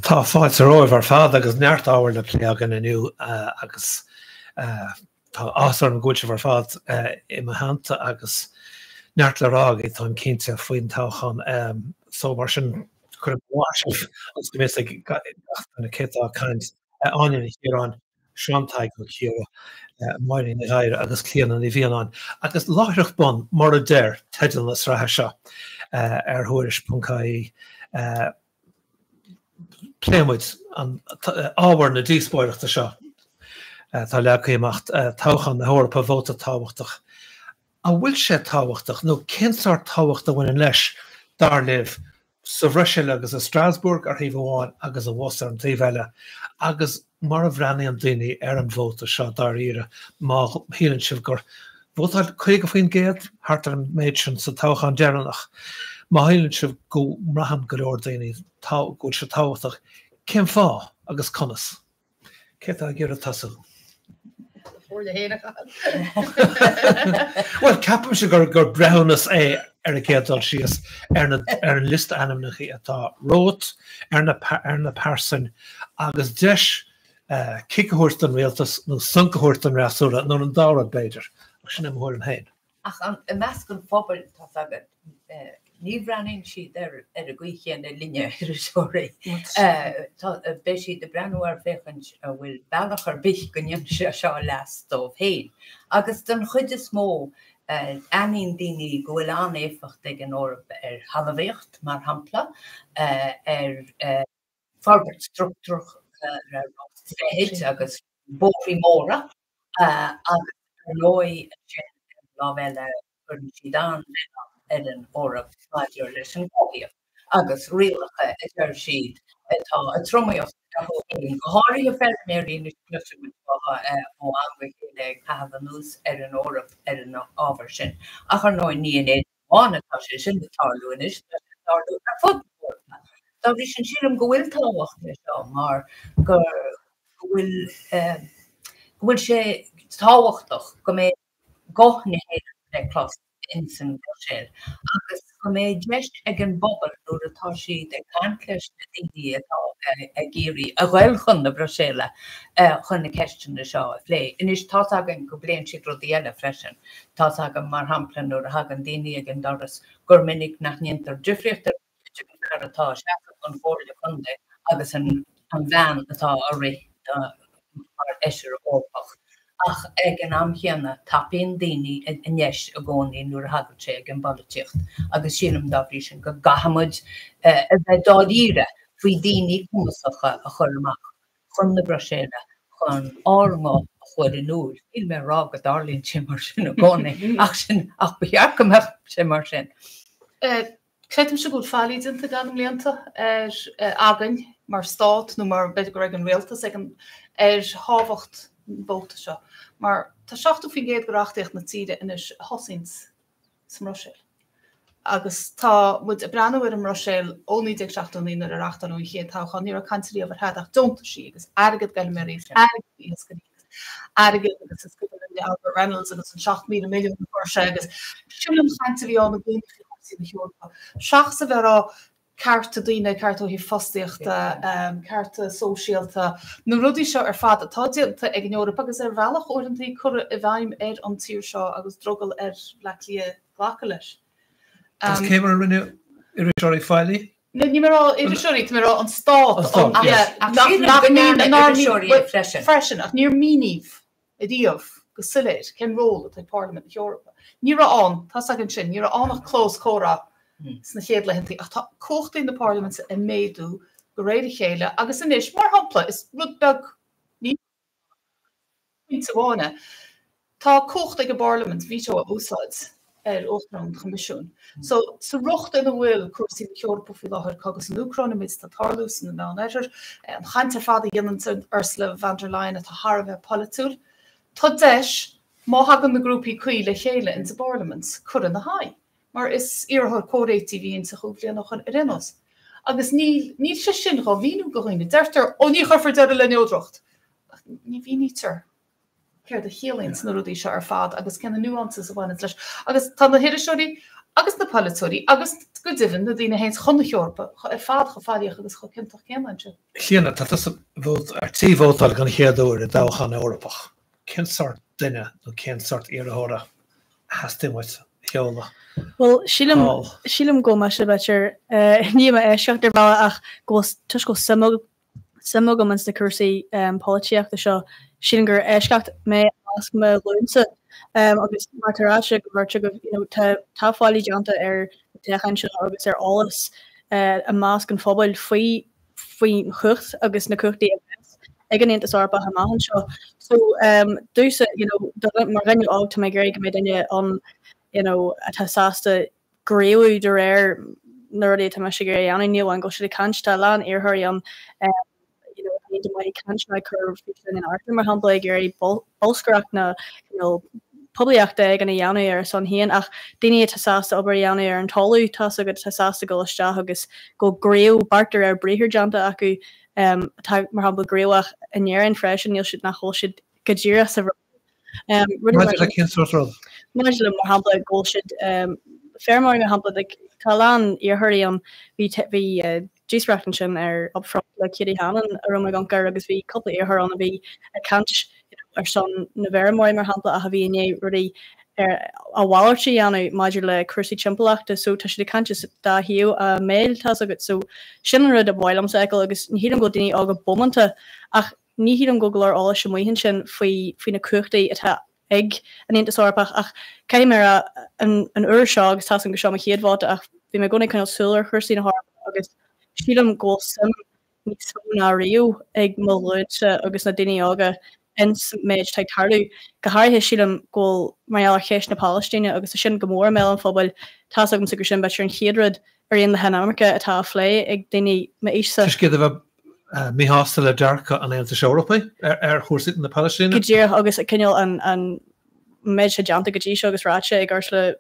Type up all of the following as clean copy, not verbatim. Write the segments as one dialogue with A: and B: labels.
A: Tá fáid a roimh ar fád agus neart áhar le lé agan aniu agus tá asar an gúilte ar fád I mo hananta agus neart le rág tá an cinnte faoin táchan so mar sin chur bháisih as go mé na cétá caint aine hirán seantaid go chéra maidin na ghaire agus cléan an I bhíanán. Agus láithreach bon mar a déir teidir na srathe seo ar thuiris.caí plémuid an ábhar na díospóireachta seo tá lechaíocht táchan na Eorpa bhóta táhachtach. A bhfuil sé táhachtach nó cinsáir táhacht a bhain leis dar libh sa Bhruseil agus a Strasbourg ar híomháin agus a bhosar an tíomhheile agus mar a bhreanaí an daoine ar an bhóta seo dar ire má hílann sibh gur bhótáil chuig go faoin géad thart an méid sin sa táchan dearnach má hílann sibh go mraham go leor daoine gúil se táhachtach cén fá agus conas. Cé a gur a tasú. Well, capim se gur brehannas ar a céadal sios ar an list animnachaí atá rót ar na persin agus deis cicahúirt an réaltas nó suncahúirt an rasúra nó an dárad beidir agus sin amhúir an hain.
B: Ach an meascon phobal tá agad ní bhreanaíonn siad ar a gcuichéan na linne ar a seoirí. Bé siad de breanúir féchant a bhfuil bailach ar bith go nniuim seo leas dómh héin. Agus don chuid is mó aíon daoine go bhfuil an éfacht ag an Eorpa ar halbhéocht mar hampla ar forbert struchtúr réid agus bórí móra agus ar lói lábheile chun siad an ar an Eorpa maidir leis an cóíocht. Agus rialacha ar siad atá a tromaíocht go háirí a ferméirí na cluisiid ó anhaicéile ag tahabh an nús ar an Eorpa ar an ábhar sin. Ach ar nóid ní in éidirháin atá sé sin tarlúinis tarlú ar fud Eorpa. Tá bhí sin sílam go bhfuil táhacht le seo mar gur bhfuil sé táhachtach go mé gothna héidir le clás in san Bhruseil. Agus go mé deist ag an bobbal nuair atá siad ag cancleis na daoine atá a géirí a bhfuil chun na Bhruseile chun na ceistena seo a phlé. Inis tá agan go bliain siad rudí eile freisin. Tá agan mar hampla nuair a hagan daoine ag an doras gur minic nach níontar difriochttar atá seacha an fórla chunde agus an bhean atá a ré mar eisiir ópach. Ach ag an amchéanna tapíon daoine inis a gcónaí nuair a hagad sé ag an ballachtíocht agus sílam dá bhrí sin go gahamid a bheith dáíre faoi daoine cumasacha a chur amach chun na Bhruseile chun áingá a chuir in úl. Íl mé rá go darlíonn sin mar sin a gcónaí ach sin ach bearcamach sin mar sin.
C: Creitim se gúil fáilí dinta gan mblianta ar agan mar stát nó mar beidir go raibh an réaltas ag an ar hábhacht bóta seo. Mar tá 7 go rachtaíocht na tíre inis hosins sa Bhruseil. Agus tá bud a breanúir an Bhruseil óní ag 16 ar a 8 ché táchan ní a cantarí a bhartheach donta sí agus agad gan mé rééis agad agus is go Albert Reynolds agus an 7 milliún chuirse agus siúlam chainte bhí an na gúna na Eorpa. Seach sa bheit carta daoine carta hí fostaíochta carta sóisialta na rudí seo ar fad atá díalta ag an Eorpa agus ar bhealach orintí chur a bhaim ar an tír seo agus drogal ar leclia ghlacha leis.
A: Is céimar rinne irisóirí fáilí?
C: Ní mar irisóirí mar an stát freisin ach níor míníomh a díomh go siléir cén ról at Parliament na Eorpa. Ní an tá an sin ní annach clós chóra sna chéad le hentí ach tá cóchtaí na Parliament a méadú go réidir chéile agus inis mar hampla is rudbeg ní bháine. Tá cócht ag go Parliament bhí seo a úsáid ar óchran comisiún. So sa rucht in a bhfuil cuasí na Eorpa fi láthir agus an Ucraine mit tá tarlús na ná neidir an chainte fada dhéanaan Ursula von der Leyen a tá Harbheith politúil. Tá deis má hagan na grúpaí cuí le chéile in sa Parliament chur na haid. Mar is iarthar córéití híonn sa chúblian nach an rinnos. Agus níl sé sin go bhíú go chuoine deirtar ó ní chufar de le neodrocht. Ní bhí nítar céir de chéalainn na rudí se ar fad agus cena nuances a bhaine leis. Agus tá na hiiriseoirí agus na Palatorí, agus go difin na dtíine héins chuna Eorpa, fád go fáíoch agus chu cinach céimse.
A: Chéanana tá bhót ar tíhótáil gan chéadúir a dáchan Eorpach. Cén sort duine nó cén sort iarthóra hastímuid heola.
D: Well, sílam go me se beir ní seachtar bhile ach tuis go samó go mans na cuasaí políochta seo sílan gur éiscecht mé as me lúnsa agus marrá go bhirte go táfáilí deanta ar techan se agus ar álas a más an fábail faoi chucht agus na cuachtaí ag an intas arpa ha mahan seo. So dúsa mar ganú ág tá mé gur go mé daine an atá sásta gréú de réir nuirí tá me sé gur anna níl an go si cansta lá arthirí an mai canna curve in art mar hapla gur bolscraach na publiachta ag an dheanú ar son híon ach daine tásásta obair dheanú ar an talú tá agad tásásta go leiste agus go gréú bartar ar bríthir deanta acu mar hapla gréúach inéan freisin níl siad nach hol siad go ddíra sa mar hapla ggóil siad fermar na hapla talán arthirí an bhí Gsreachtan sin ar upfront le Kitty Hannon ar me gancar agus bhí coppla ar an a bhí a cant ar son na bheramóid mar hapla a bhí iné rudí ar a bhhairtí anna maidir le cuasaí timpachta so tá si cantas dá hiú a méil tá agat so sin rud a bhil am cycle agus hí an go daine aga bomanta ach ní hí an go glár ála sem muhinn sin faoi na cuachtaí atá ag an intas orpach ach cai mar an uair seo agus tá an go seo a chéadháta ach bhí me gona chuil súlar chusaí na agus sílam ggó sim ní ná riú ag móide agus na daine aga ins méid te tarú gothirthe sílam ggóil mar chéis na Palestine agus sin gomór me an fábail tá agam sigur sin beir an chéadrad ar on na Hanamrica atá lé ag daine me éisa.
A: Tuiscéad a bheith míhástal le dearcha an Aontas Eorpa ar chósaí na Palestine?
D: Go agus cineal an méid sé deanta go dtí seo agus ráte ag ars le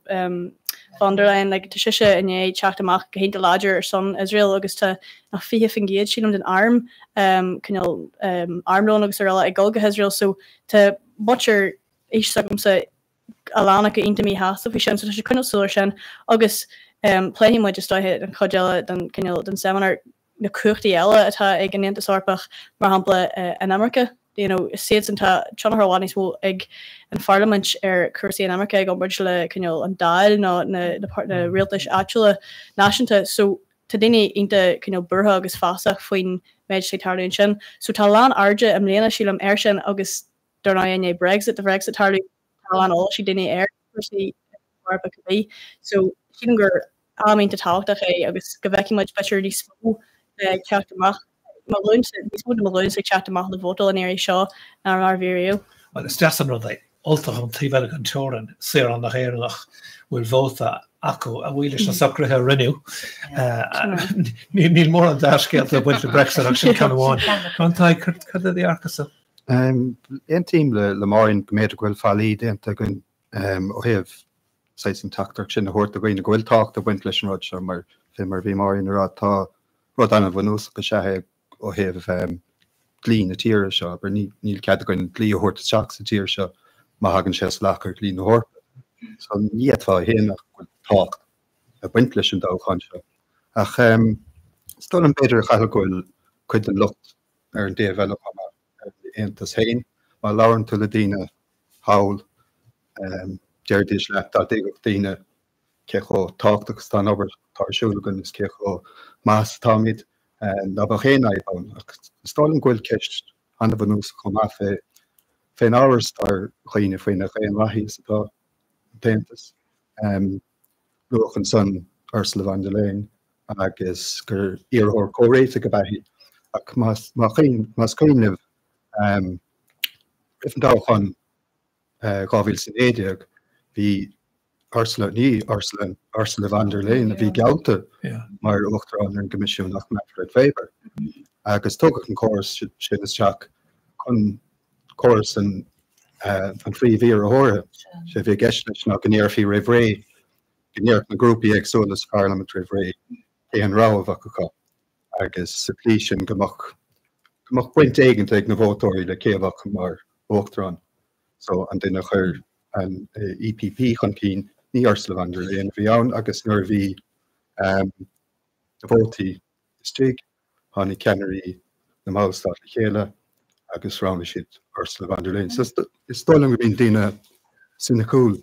D: von der Leyen like tuise iné teachtamach go hénta láidir ar son Israel agus tá nach fihe fingéad sílam den arm cinál armlón agus arla ag golga Israel so tá butcher éisagum sa alána go intamí háasta fi sin so sé cunil súir sin agus pléhí muid just stoithe an chodéile den cinál den seminar na cuachtaí eile atá ag an Aontas Eorpach mar hapla in America. Séad an Tronnahhainní mó ag an Parliament ar cuasaí in America ag an brid le cinneol an dáil ná na réaltais áitiúla náisiúnta so tá daine inta cinneol burtha agus fásach faoin méid sé tarlún sin so tá lán airde am léana sílam air sin agus darna é Brexit a Brexit tarlú talán á si daine air cuasaí Eorpa go bhí so sin gur amínta táhachtach é agus go bhheici muid beir dí smó ceachtamach Malone sé chat amach le votal an éir seo ná ar bhíú.
A: Well is deas an rud é ultach an tíhile an teran sé an nach éirenach bhfuil bhóta acu a bhhuiile na sacrathe rinneú. Níl mór an deiscéalt a bhaint le Brexit ach sin canháin. Chantá chu é arcasa?
E: Ein tíim le marin go méidir ghfuil fáí déanta gon ó héamh sais an tatar sin na hort a gine ghfuil tácht a bhaint leis an rud se mar fé mar bhí marin ará tá rud anna bhanús go sethe ó heh glí na tíir seo, bar níl cead goin glí a hort seach sa tíir seo má hagann sé lechar glí na hort. So níadfá héanach go tácht a bhaint leis an dáchan seo. Ach stol an beidir chail goil chuid an lucht ar an déhheile Aontas hain, má lárann tú le daine hawl déirdís le tá déagh daine cecho táchtach stan obair tarsúlagan is cecho más támid na ba chéin aibán ach stálan ghfuil ceist anna bhanús chum féin áras tar chuoine faoine chéan rathí satá Aontas. Luachan san Ursula von der Leyen agus gur iarthóir córéite go bheithí ach más chuineh if an dáchan gábhíl san éideag bhí Ursula von der Leyen a bhí gealta mar uachtarán ar an Comisiún nach Manfred Weber. Agus tógach an choras sin is teach chun choras an phríomhíar a thóra sé bhí gceist leis nach gníorfaí roimh ré gníocht na grúpaí agsúlas Parliament roimh ré é an rámh acu agus sa plí sin gomach buint éigent ag na bhótóirí le céamhach mar uachtarán. So an duine chur an EPP chun cín ní Ursula von der Leyen bhí ann agus nuair bhí bhótaí istigh tháinig ceannairí na Máilstát le chéile agus rána siad Ursula von der Leyen. So is stoilm go bhíon daoine sinna cool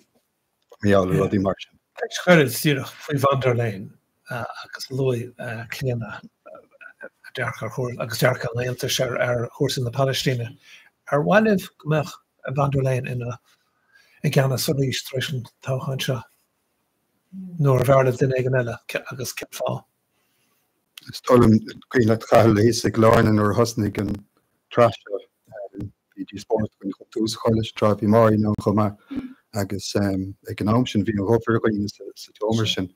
E: méall rudí mar sin.
A: Chuir tíach faoi van der Leyen agus lui cléanna dearchar chóir agus dearcha léanta sé chóirsin na Palestíine. Bhaineh gombeach van der Leyen i gceanna sa rís treis an táchain seo. Nuair bhearlah den éigen eile agus ceap fá.
E: Stoilm cuoine chail le híos ag láirna nuair thosnaigh an trasna bhí sport gon tús choile trá bhí marí ná chumá agus ag an am sin bhí an hófar chuoine sa tómar sin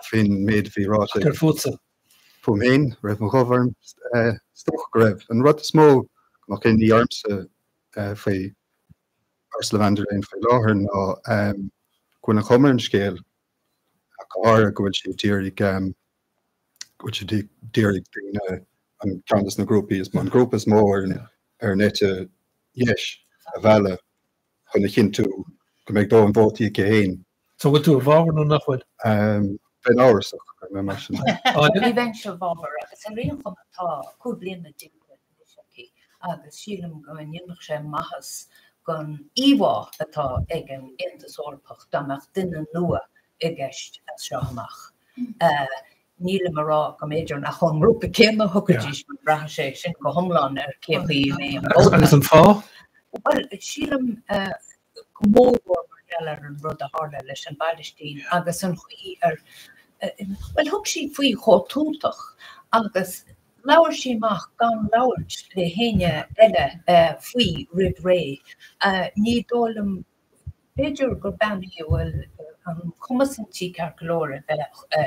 E: fin méid bhí rá
A: Gur fútsa.
E: Fuméin raibh an choharm stoch go raibh. An rud smó nach cin í armsa faoi Ursula von der Leyen faoi láthair ná gona chumar an scéal a go bhfuil si dírig an candas na grúpaí is man grúp is mó ar nete yes a bheile chuna chinú go méid dó an bótaí go héin.
A: So bhfuil tú a bháhar nó nachfuil?
E: Ben áirasach go mar sin.
B: Eventual bábhar agus an réon chum tá cúd bliana dimpe agus sílam go an dionach sé maithas gon íhá atá ag an intasórpach dáach duine nua i gceist a seoach. Níle marrá go méidir nach chun grúpa céanna thugadtí bratha sé sin go thomláin ar cépaí mé
A: Agus an fá?
B: Well, sílam mór ar an rud a hála leis an Palestín agus an chuí ar well thug sí faoi chótúntaach agus leabhar síach gan labhairt le héine eile faoi rib ré. Ní dólam beidir gur bannaí bhfuil an cumasintí carcolóra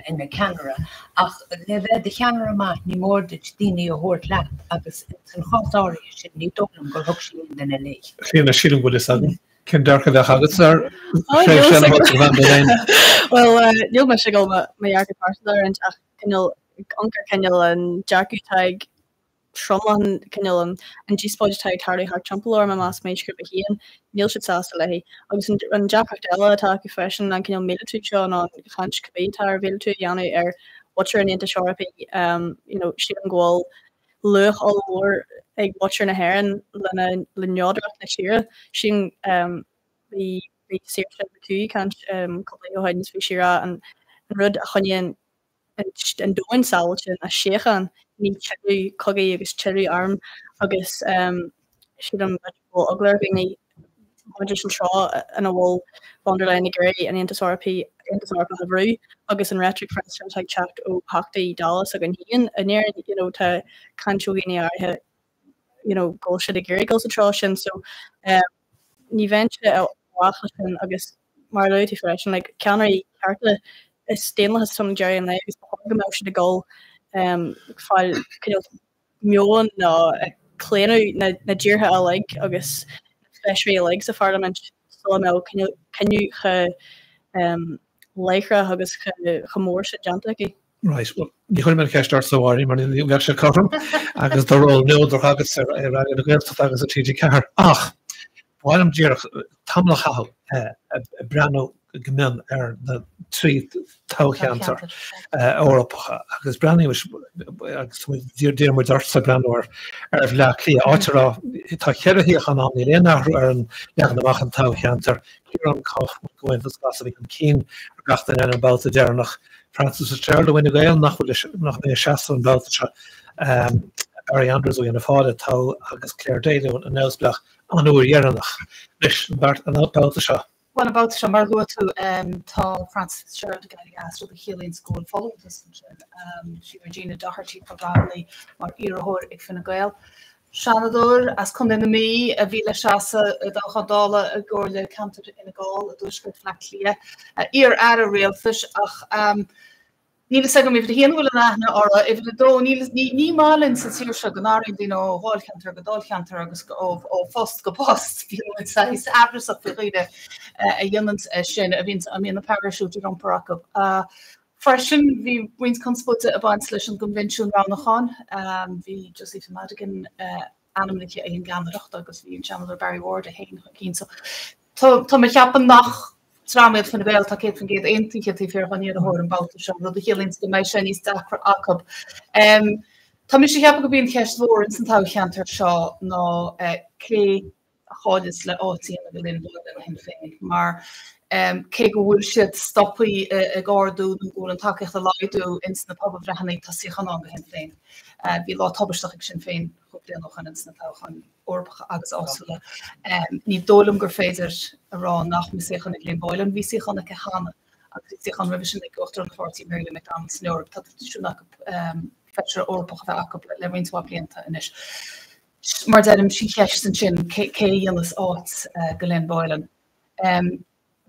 B: ina ceanara ach le bheith de cheanara amach ní mór de daoine a thuirt leat agus an chátáirí sin ní dólam gur thug sí den lé.
A: Chéanna sílim bhfuil is agan. Cyn darcha bheith agus ar
D: Well, níl me se go mé ar par an cinil anchar cinil an dearcúteig Tromlan cinil an díspóideteig tardaí haar trampolóir me más méidgrúpa hían níl si sásta lei. Agus an dearpacht eile atá go freisin an cinil méile tú seo an chant cabbétar bhéile tú dheanú ar watcher an inta seorpaí si an gháil luch allhór ag watcher na hairan le neodrach na sire sin bhí sé tú can coplaíohaidens bhí sira an rud a chuine an dóin sáiltin a séchan ní cheú cogaí agus cheú arm agus siad an aglair bhí an trá an bhil von der Leyen gré an intasárpa a bhrú agus an rhetoric French ag chat ó hachtaí Dallas ag an híon a néir tá canúgéine áthe ggó si a géir goil atrá sin so ní bhainte sin agus mar leutí freisin le ceanirí carta is stéanla some Jerry an agus go si a ggó fáil meoin ná léanú na ddíortha a le agus speisií le sa Parliament so mé ceniu leithre agus chamór se deantaí.
A: Right, well, ní chuir me ceistart saháirí mar ní bheith se chom agus doró nóidir agus ar a gcuilta agus a tíidir ceair. Ach, bhhailm díoch tamla chaú breanú gominn ar na trí tácheantar Eorpacha agus breanú agus dír mar dart sa breanúir ar le lí áitirá tá cheirithíoch an am ní léanaú ar an lean amach an tácheantar cíar an coch goin gas bhí an cín ar gatain ar an bouta dearnach Francis Gerald winnig gael nach mé se an bouta Barry Andrews ó na fáde tá agus Claire Daly an neusblach an uairhéannach leis an bouta seo.
C: Well about sem mar go tú tá Francis Gerald gaí as the Healing School follow si Regina Doherty probably mar iarthóir ag finna gael. Seanador as chun in mí a bhíle seasa chadála a ggóirle cantar ina gáil a dúsgur flelia. Ar a réaltas ach níl se go mé héanhfuil nachna ára if dó ní málinn sa tíir se gonáí dí óháilchantar go dulchantar agus ó fóst go post abras a fiide a dionant sin a vín a mí na parasúte an parach. Fresin hí wins conspóte a baint leis an convention ránachán hí Joseph Madigan anamnice a gan ganreacht agus hí an Chandler Barry Ward a héin cín so Tá me cheapan nach tráid fan bhil tá cé fan géad aontaithe tí fear gan a hór an bouta se ru a chélinns go méid sin ní stachar acab. Tá mi sé heap go bíon cheist mhór in san tácheantar seo ná cé a cháidir le átíí a go linn hen féin, mar cé go bhfuil siad stoppaí a gáardú nó bhfuil an takeocht a leidú in na pob bhrehannaí tá siochan an go hen féin. Bhí lá tabbaisteach sin féin chupléan noch an in na táchan orpacha agus ásúla. Ní dólam gur féidir ará nach mi séchan ag léon báilan, bhí séchan a cehanna agus séchan revision ag gotar an 40 milliún ag an sneor, tá siúna fetir orpacha bheith acab le rintá blianta inis. Mar deim si cheist sin cé dhéanas áit go léon báilan.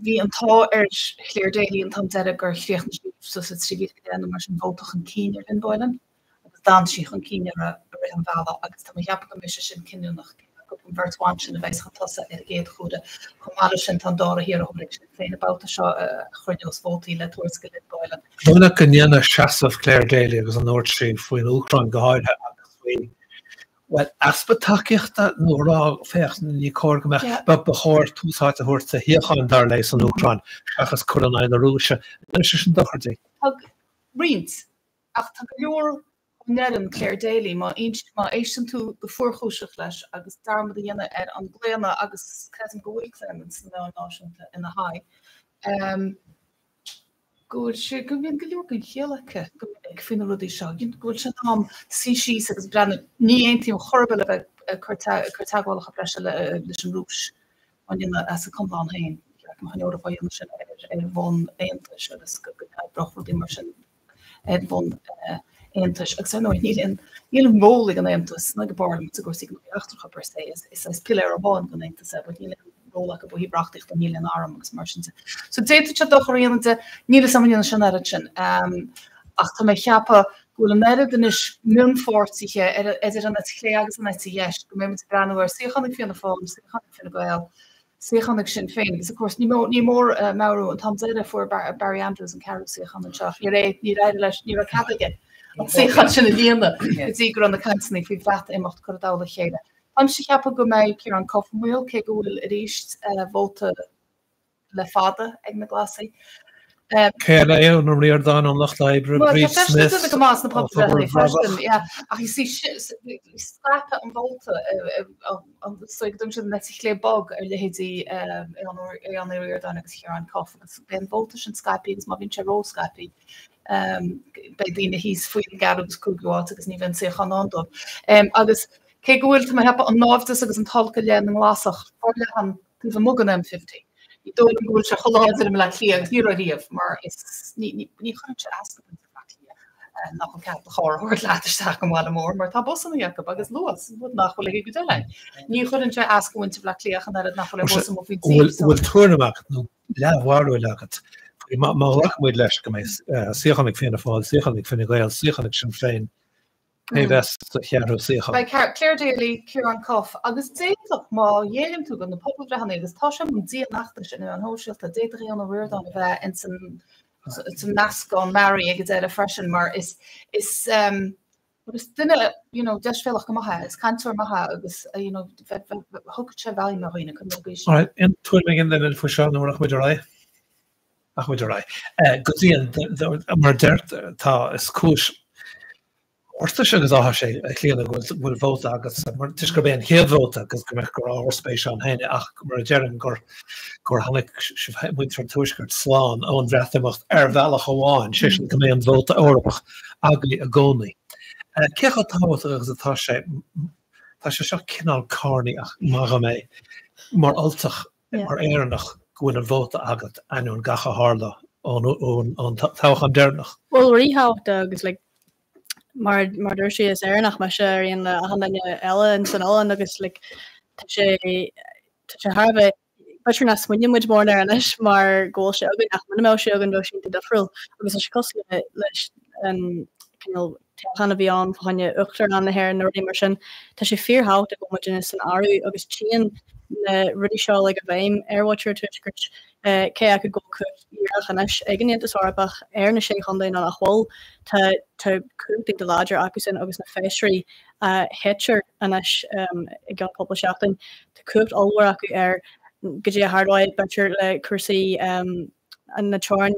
C: Bhí antá chléir déalaí an tam deire gur chréochna so trí déanú mar sin bhótach an cíinear in báilan, agus dan si an cíinear a ri an bhela agus tá heap go mis sin cinúnach an bhirtáin sin a bheits tasa ar géad chuúda chumáile sin tan dára hir a sin féin abouta seo chuineos bótaí le tuairca le báilan.
A: Dúna go nnéanana seaamh Claire Daly agus an Nord Stream faoin Uachtarán goáide agus faoin. Well, aspa takeíochta nó rá fécht ní cór go meach ba chóir túsáid a thuirta hiochan dar leis an Uachtarán seachas chuanna na rúise is sin dochartí.
C: Rint ach tá go leor nean Claire Daly má éan tú go fuórchúiseach leis agus darmad dhéana ar an gléana agus caian gohfuil clemens na náisiúnta ina haid. Gúil sé go bhíon go leor go chéalacha go ag fin rudí seo. Gúil sin am sí agus brenne ní aontaí chorbe le chutágálacha breise leis an rúis an dhéana as a compán hain chuneóra bhaon sin ar bhn éantais agus go brochrodí mar sin ar bhn éantais agus nó níl móla an éantas na go barm a gur si go achtarcha per se is pilar a bháin go éantas a níl róla go bhí brachticht an níl an arm agus mar sin. So déit se dochaíonnta níle samíon sin ar sin. Ach tá mé cheappa bhfuil an mead den is múnfortiche idir an chlé agus an yes go mé brenuir séchannig fianna fám, séchannig finna goil, séchannig sin féin. Gus of course ní mór marú an tam éidir fu Barry Andrews an carú séchannig seach. Ní ré ní réidir leis ní caige. Séchan sin a bhíanana, dtí gur an na cansannig fhí bheit émocht chu dála chéile. Am si cheappa go méid cear an cofmúil cé go bhfuil ríist bhóta le fada ag na glasaí.
A: Cé le éon nó riar dáin an nach leibre Bríd Smith
C: go más na ach sí scrape an bhóta dum sin net lé bog ar lehétí an riir dáin agus chear an cof agus ben bhóta sin Skype agus má bhín se ró Skype. Bei dtíine híos faoin gargus cúgúáil agus ní bhain sé chanándom. Agus cé gohfuil me hepa an náftas agus an talca lean an glasach le an tú mugan M50. Í dó gohfuil se choláidir me le clíag ní a riamh mar ní chuint se asca nach an cap choir leiteach go bháil mór, mar tá bosan Jacob agus luas bud nachfuil go deile. Ní chuann se ascahainte le clíachan ar nachfuil bosan mo
A: bhfuil tuairnaach nó lehharú legat. Má lechmuid leis go mééis siochannig féna fáil, siochannig finna gail, siochannig sin féin. É bheits chearú siochan.
C: Bei Claire Daly cear an cof agus déach má dhéanam tú gan na pobl brehanna agus tá sem dí nachta sin an hóisiilta déidir an riir an bheith in san nascán Mary agus éile freisin mar is duine deisfeach go maithe is canúir maithe agus thugad se bhhain mar roioine chu
A: in tuair mé gin den fu seán nóach muidir ra. Ach muidir ra. Go dtíon mar deirt tá is cúis orta se agus átha sé clíanana bhfuil bhóta agus mar tuis gur béon chéadhóta agus go meich gur áspéis an haine ach mar dearan gur tháinig muid ar tuaisgurt sláán ón bhreatamach ar bhealach amháin sin go mé an bhóta orpach agaí a gcónaí. Cecha táhata agus atá sé tá sé seo cinál carnaí ach maga mé mar altach mar éannach goin an bhóta agat anún gacha hála ón táchan dearnach.
D: Well riháta agus mar dúir sé is airnach me se in le hanne eile in san álan agus sé Harbh Butcher na swinine muid mór ar inis mar ggóil se agin ach man mé se agin bh sin de difriúil agus se cos leis techanna bhí an fáinne uchtar an na hair nóí mar sin tá sé fearhaut a go muidir san áú agus tían na rudí seo le a bhéim airwatcher tuirt cé a go íchanis agnéantas ábach ar na sé chundain an nachhil tá cúping de láidir agus sin agus na féisií hetir anis i g pobl seachtain tá cúpt allhar acu ar gydé hardwaid better le cursaí an na torn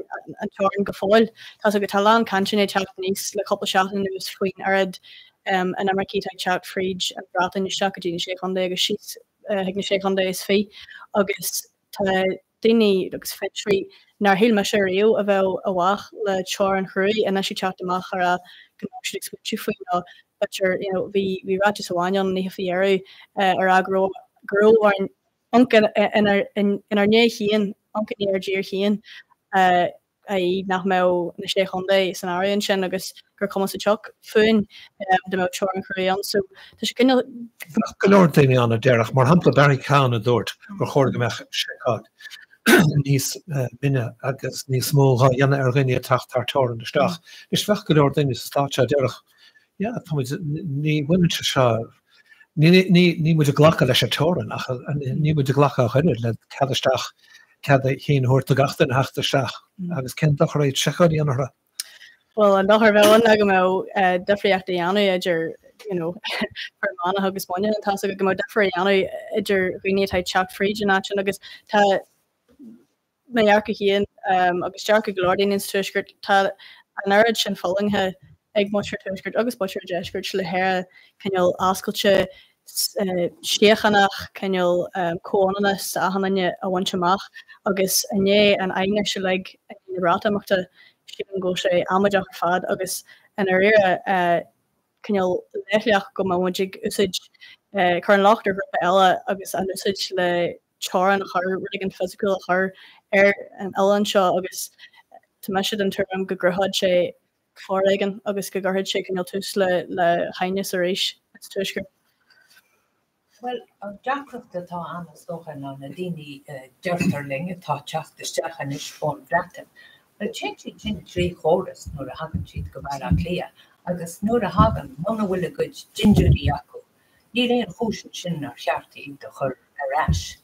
D: go fáil. Tá go talán cansinné teach níos le couple seachtain nugus faoin arid an Americí teach fríd an bratain isteach go dtíine sé chundé agus síos hiag na sé chundé is fé agus tá daoine agus fitrí nar hil me sé riú a bheith a bhaach le teir an chruí a si teach amach ar a gnáisiú faoin ná better bhí ráte saháin ní fiarú ar agró ancan in ar né chéan ancan ní ar ddír chéan nach mé na sé chundé san áon sin agus gur com sa teach fuin de mé teir an chruí an so tá sé cinenne
A: Golóir daoine anna dearach mar hapla Barry Cowan a dúirt gur chóir go meach séád. Níos binne agus níos smóá dhéanana ar gine tachttar teir an deisteach. Is bheith golóir daoine sa státe dearach ní bhaine se ní muid a ghlacha leis a teran ní muid a ghlacha a chuine le cadisteach cad chéan thuirta gatain heachtarteach agus cen do réid sechaí anra.
D: Well an nachar bhein a go mé defriocht dhéanú idir permána agus buine an tá go go defra dhéanú idir riine teid teach fríd ná agus tá méarcha chéan agus teach go glódaín in tuisgurt tá an airad sin fallingthe ag muir tuisgurt agus buir deisgurt le héir ceol ascailte siochanach ceol cóanna sahanne a bhaintteach agus ané an aine se le rátamachta si an go sé amadeach fad agus an rire ceol leithleach go muidig úsid chu an láchtar grúpa eile agus an úsid le teir an chur an physical chur ar an eile seo agus tá me si an tuam go grthad sé fáigen agus go garthid sé ceol tús le haine a rééis tuisgur.
B: Well, Jackcroft atá annas dóchan an na daoine deirtarling atá teachtasteach is fón breatan. Well, sin trí chóras nuair a hagan siad go bhar a clia, agus nuair a hagan muna bhfuil a go gingerí acu. Ní réon chúsin sin ar cheartaí do chur arás,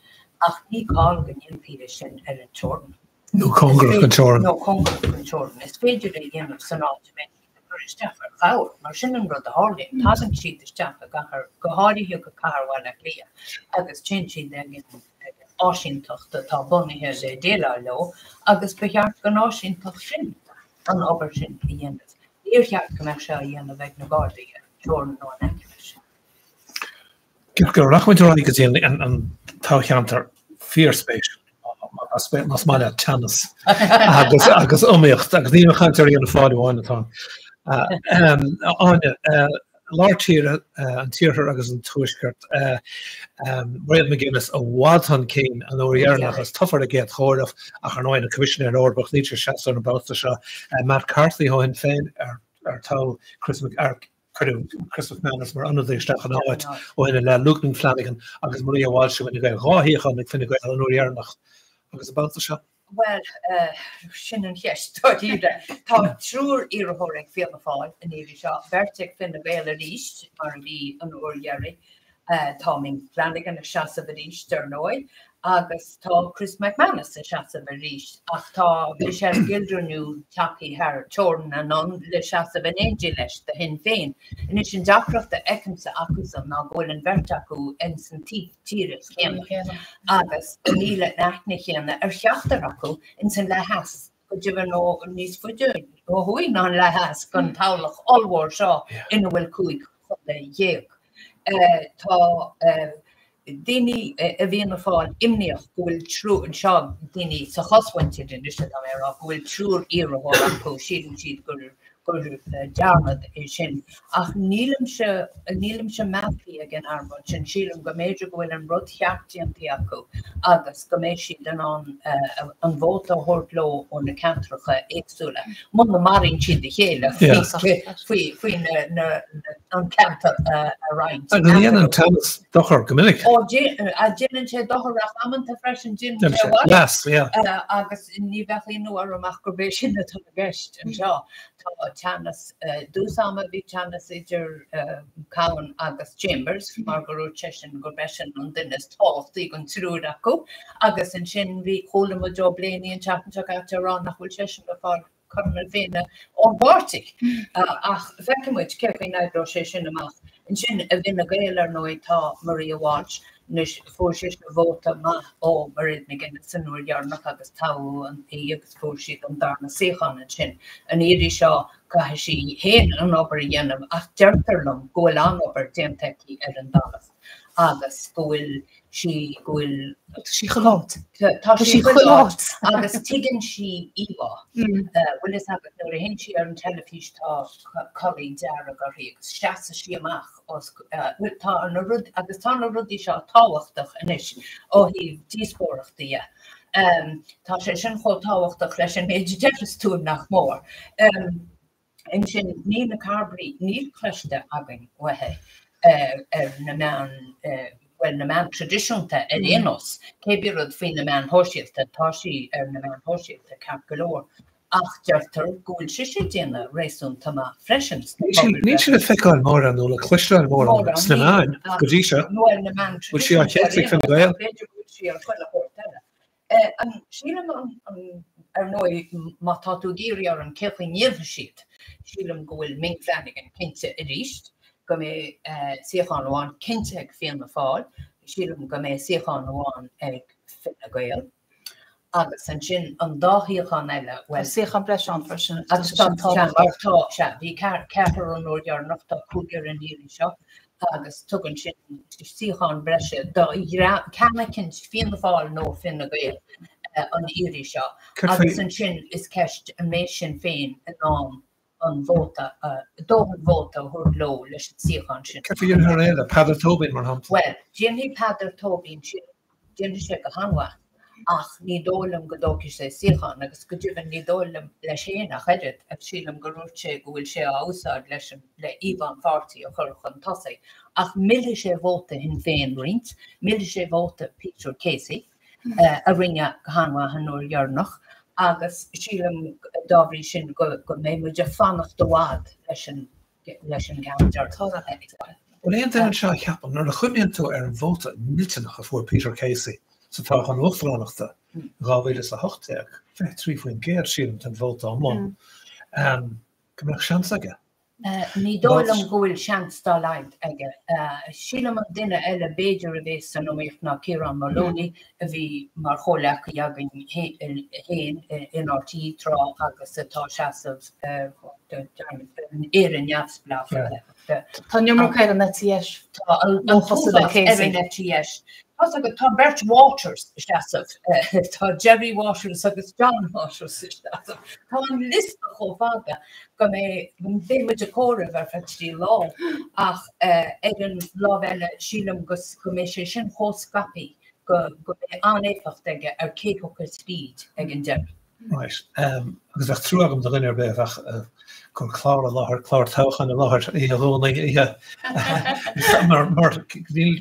B: ach ní cáil go níonpíide sin ar an teorn.
A: No congra an teorn.
B: No congra an teorn. Is féidir a dhéanamh san áitimid Steach ar chair mar sin an rud a hálaí tásan siad isteach go háirithe go carhhail a lia agus sin siad áisíntacht tá bunithe le déile le agus becheart go áisíntacht sin an obair sin i dhéanamh. Íorcheart go me se a dhéanamh bheith na gádaí teorn nó an eice.
A: Gur rachmidráí go dtíon an tácheantar fearspéis mas máile tennis agus omíocht agus ní chaantar íon fáiháin atá. Láirtíre an tíorthar agus an tuisgurt réad McGuinness a bhád an céin an óíarnach as tufar a géad chóirmh ach ar náin a commissioner Orbach níte se an bouta se Matt Carthy háin féin ar tá Chris McManus mar anadéisteach an áit ó ina le Lucan Flanagan agus Maria Walsh when go ráhíchan ag finna goil an óíarnach agus a bouta se.
B: Well, sin an cheist tátíide tá trúr iarthóir ag féal na fáil in éirí seo berteigh fin na béile ríist mar bhí an óiarri tá ming Flanagan a seasa a ríist ar nóid agus tá Chris McManus a seasa a ríist ach tá Michelle Gildernú taí haar teorn an le seasa a éidir leis de hin féin. In is sin Jackcroft a eicemsa acusam ná ghfuil an bheirt acu in san tíre chéanna agus níle nachna chéanna ar cheachtar acu in san lehas go dtíbhar nó níos fuidir ó thuí ná lehas gon tálaach allmhór seo ina bhfuil cuaig le dhéag. Tá daoine a bhíonna fáil imneoch go bhfuil trú an seo daoine sa choshainte in isise ar go bhfuil trúr iarthóir acu siad gur dearmad é sin ach nílim se mepaí ag an arbad sin sílam go méidir go bhfuil an rud cheartíontí acu agus go méid siad an bhóta thuirló ó na cantracha éagsúla. Muna maríonn siad de chéile faoin an cantar a roinnt.
A: An dhéanaan tennis dochar go minic.
B: A déanann sé dochar amanta freisin gin
A: Yes, yeah.
B: agus ní bheitchaí nuair amach gur bééis sin atá gceist an seo. Tá teannas dúsáma bhí teannas idir Cowan agus Chambers mar go raibh sin go breisin an duine táchtaí an trúr acu agus an sin bhí cholamh do bléanaí an teapanteach átarrán nach bhfuil sin go fáil chumar féine ó báirrtaigh ach feicimiid ceirfaoin éidir sé sin amach. In sin a bhína gaal ar nóid tá Maria Walsh nus fórsí bóta ma ó marid me gin sanúir jarnach agus táú an í agus fórsí an darna séchan sin an éri seo cai sí hen an ober dhéanam ach deartarlum goil an ober déimteki an dalas agus goil si goil
C: sí gelát.
B: tá sí gelát agus tigan si íwa will is agad nuair a hen si ar an telefís tá choí deara go ri agus seasa si amach os tá an rud agus tá an rudí seo táhachtach inis ó hí díspóachtaí tá sé sin cho táhachtach leis an méidir deú nach mór in sin ní na carbrí níl cléiste agin wethe na man well na man traditionta énos cébirad fin na man hoisiilta tá sí na man hoisiilta cap galore ach deartar gúil si sé déna réún tá freisins
A: Ní sin feáil mór an nóla chluisteil mór an snaáin go dtí se bhfuil si an cheirtlaigh fan gail
B: sílam ar nói má táú géirí ar an cefin níomh siad sílam gohfuil mingflenig an cinnte a ríist go mé siochan bháin cinnte ag féanna fáil sílam go mé siochan bháin ag fina gail agus an sin an dáíochan eile
C: Well séchan breán farsin
B: agus tá se bhí cear an nóir nachtá chuúgur an díí seo agus tugann sin siochan breise cena cin féanna fáil nó finna gail an íri seo agus an sin is ceist a mé sin féin an an vóta dóhan vóta hur lo leis siochan sin.
A: Cefion ar éile Padar Tóbin mar ham.
B: Well, Jimmy Padar Tóbin sin Jimmy sé go hanwa ach ní dólam go dóki sé siochan agus go dtíhan ní dólam leis éach heidir ag sílam goúir sé go bhfuil sé ásáid leis le Ivan Farty a churchan tosaigh ach milli sé vóta hin féin rint, milli sé vóta Peter Casey a rinne go hanwa hanúir jarnach agus sílam dábhrí sin go mé muidir fannacht dohád leis an gaidir tá.
A: Well éon an seo cheapan nar a chuimíonn tú ar an bhóta miltenach a fuór Peter Casey sa tá an Uachtaránachta gáhhéile a hochtteag fe trí faoin géir sílam an bhóta amán. Go mbeadh seans aige?
B: Ní dólam gohfuil seans dá leid aige. Sílam an duine eile béidir a bhés san nóíocht ná Ciarán Maloney a bhí mar choleach a jagan héin in RT trá agus atá seasamh éan neamhsplá.
C: Tá nummer caiir an netíis
B: NTS. Tá Bert Waters seasamh tá Jerry Waters agus John Waters seasamh. Tá an list cho fága go mé bé muid a córa bhar fetí lá ach ag an láhheile sílam go mé sé sin chóscapi go mé anéfacht aige ar cécocha speed ag an Jerry.
A: Right. Agus bheith trúagam do linnear bheith chun chlár a láthir chlár táchan a láthir í a bhna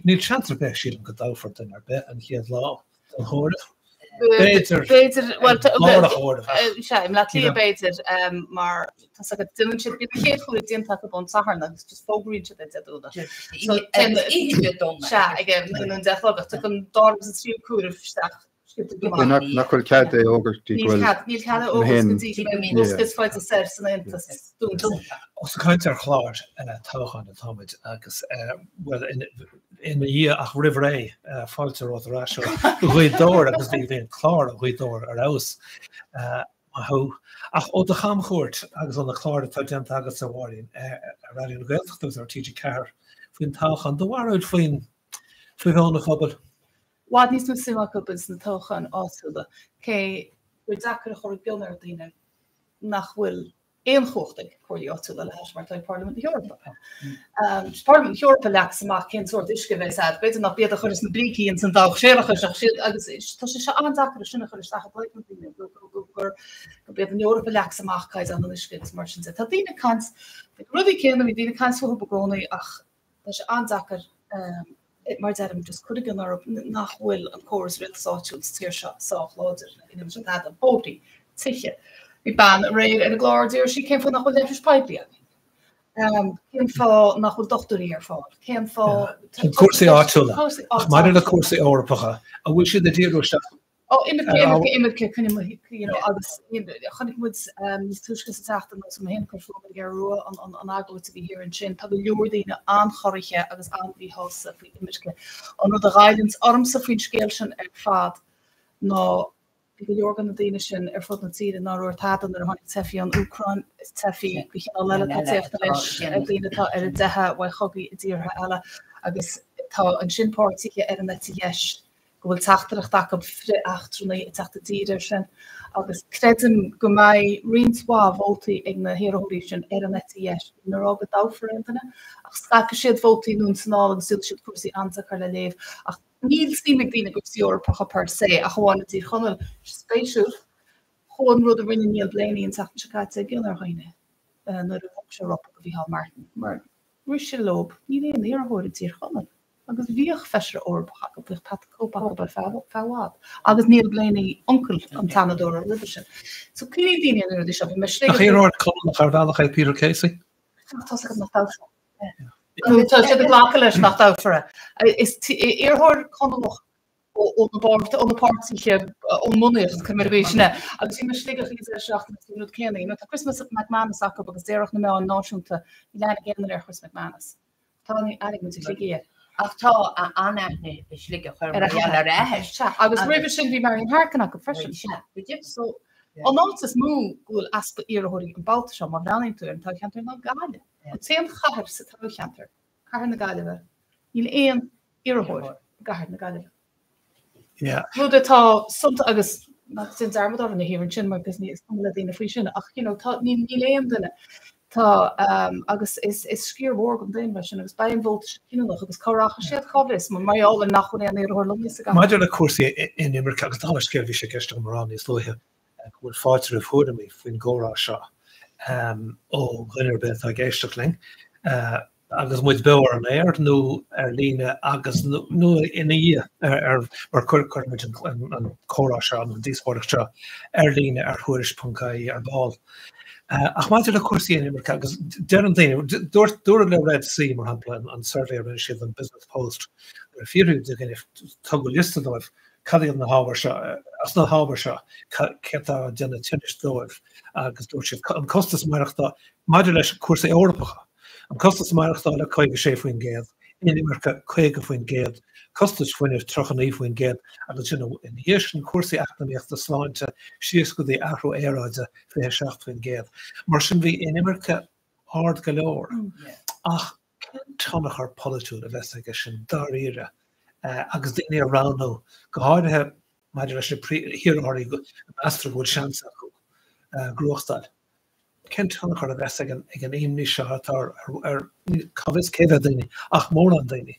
A: níl seantar bheith sílam go dáfart in ar bheith an chiad lá an chóirih. Béidir
C: im le lí béidir mar tá duman si bí chéad chuúla dionanta go bon saharna agus just fógrín si deúda. an deágat chun dámas a tríú cuairh steach.
E: Nachfuil cead é ógartí
C: Níl cead fáid a ser san
A: Os chuint ar chláir táchan a táid agus ina dhé ach rihré fáilte órá seo chuidóir agus bhí bhíon chlár a chuidóir ar aus ach ó de chamchúirt agus an na chláir atá déanta agus a bhhaín a raíon gaaltachtús ar TG ceair faoin táchan do bhhaid faoin fáinna fphobal.
C: Wad níos mu simachchas na tóchan ásúda cé bhfuil dachar a choir benar daine nach bhfuil éon chochtaigh chuirí ásúda leis mar tá Parliament Europa. Parliament Europa leach amach cén sort isce bheith beidir nach bead a chuir na bríí an san dáh séalacha agus tá sé se andachar sinna chuir stacha bleitna daine gur bead an Europa leach amach caiid an isce mar sin tá daine cans rudí céanna bhí daine cans fuú bagónaí ach tá sé andachar mar dem just could gan nach bhfuil an choras ri sáúd tíir sách láidir in sin a bótaí tiche. Bhí ban réir ar a gláirdíir si céim fá nach bhfuil leis pipeli céim fá nach bhfuil dochtarí ar fáil. Céim fá
A: cuasaí áitiúla mar le cuasaí órapacha a bhfuil siad a ddíúisteach
C: immerke agus chonig moet toeske tachten als hen ro an ago wie hier in sin tag joordine aanchorige agus aan wie hose fi immerke an de rijdens armse friendskeelchen faad na Jorgen Dine sin fot na tide na rotaten er han tefi an Ukraine is tefi alle er dehe wei chogi dier ha alle agus tá an sinpáirtíige ar an net yes gohfuil tachtach da op fri achtrna tacht diidir sin agus kredim go mai rinswa volti ag na heroí sin ar an net yes na ra dáferintine ach skake siad volti nun sná an sil cuasí ansachar le leef ach níl stíime dína go Europa per se a choáin tí chonel spéisiú choan rud a rinne níl bléine an tachtá gin ar haine na se Europa go bhí ha Martin mar ru se loop ní éon éarhóir tír chonel agus bhíoch feisre orpa go bh pat cópa ba fád agus níl bléine onkel an tanadó a lisin so clí díine ar dí se me
A: chéráir chu ar bhealach é Peter Casey
C: sé de gla leis nach dafere is eerhoor kon nog on partige onmonnig kommervéne agus si sligecht kennen Christmas met manes ak agus déch na me an náúnta le gen erchos met manes Tá moet ligé
B: ach tá anne is slige
C: agus ri sin vi mar in herken go freschen so an ná is mú goel aspe eerhoring an bouwte sem mar daningtuur tá kan na gaide sé chahar se chanter kar na gaile Níl éon iarhóir gahar na gaile Lu tá somta agus sin armad na hir sin mar gus ní le dtína fao sin ach ní léon duine tá agus is scíorhór an déin sin agus bain bhólt cinach agus chorácha siad chovis má maiála nachchun an iarhór lom
A: Maidir le cuasaí in Immerke agus tá scéir bhí sé ceiste marrán is luthe bhfuil fáitir a fudaí faoin górá seo ó ghuiir bit a géisteachling agus muid beir an éir nó ar líne agus nó ina dhé mar chuirmuid an chórá se an díospóireach seo ar líne ar thuiris.caí ar báil. Ach maidir le cuasaí in Immerke agus dear an daine dúir le Red Sea mar hapla an survey ar siad an Business Post ar fiú tugil listadóibh cadíad na hábhar se as na hábhar se cetá déanna tuinisdóibh agus dúir siad an costas maireachta maidir leis cuasa Eorpacha an costas maireachta le chuige sé faoin géad in Immerke chuige faoin géad costas faoinir trochannaí faoin géad agus sin in héisian cuasaí eachnaíochta sláinte sios go dtí ahrú éráide fé seach faoin géad mar sin bhí in Immerke ard go leor ach tannach ar polúil a bheits aige sin daríire agus daine aránó go háirithe maidir leis hiráí go astra bhfuil seansa acu gruachtáil. Ken tannach ar a bheits ag an éimní seo ar cabhis céad daine ach mór an daine.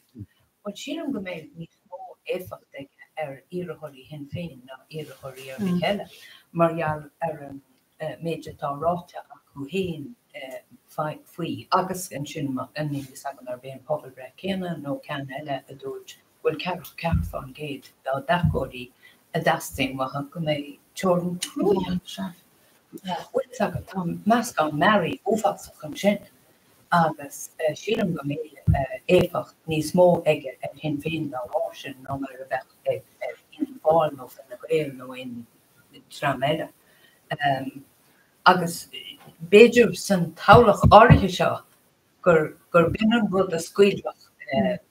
B: Well sin go mé ní mó éfacht ar iirechoirí hen féin ná iirechoirí ar heile marall ar an méide tá ráte acu héin faoi agus an sin an ní sagan ar béon pobl bre céine nó cean eile a dúirt bhfuil ceart fan géad dá dacóí a dasting wa go mé Jordan tá meas gan Mary ófach an sin agus sílam go mé éfacht níos mó aige an hen féin ná sin ná mar a bheith in bháil nó fan éil nó in trameile agus béidir san tálach áirithe seo gur bin rud a scuilbach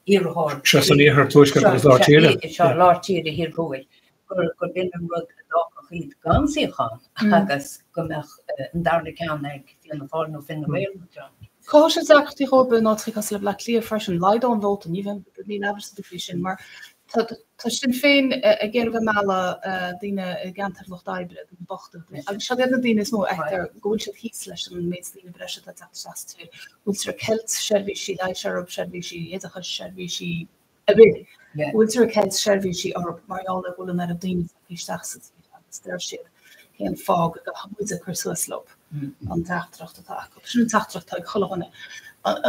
B: iarthóir
A: Se san íhar tuisce látíre
B: seo látíre hir bhuaig gur bin rud chiad gansaíán agus go meach an darna cean ag fianna fáil nó fin bhéil
C: Cá sé achtaí chobe ná tríchas le lí freisin leid an bhóta ní ní never fi sin mar tá sin féin a ggéir bh meala duine gantar loch daibre an bochtta agus se na daine is mó ag ggóil se hí leis an méid lína breise a teú bhil ar celt sehíí lei searb sehíí éidecha sehíí a bhé bhil ar celt sehíí or marála bhfuil ar a daine isteach der siad hé fág go hamúide chuslop an daachtracht sin taachtracht chohanne.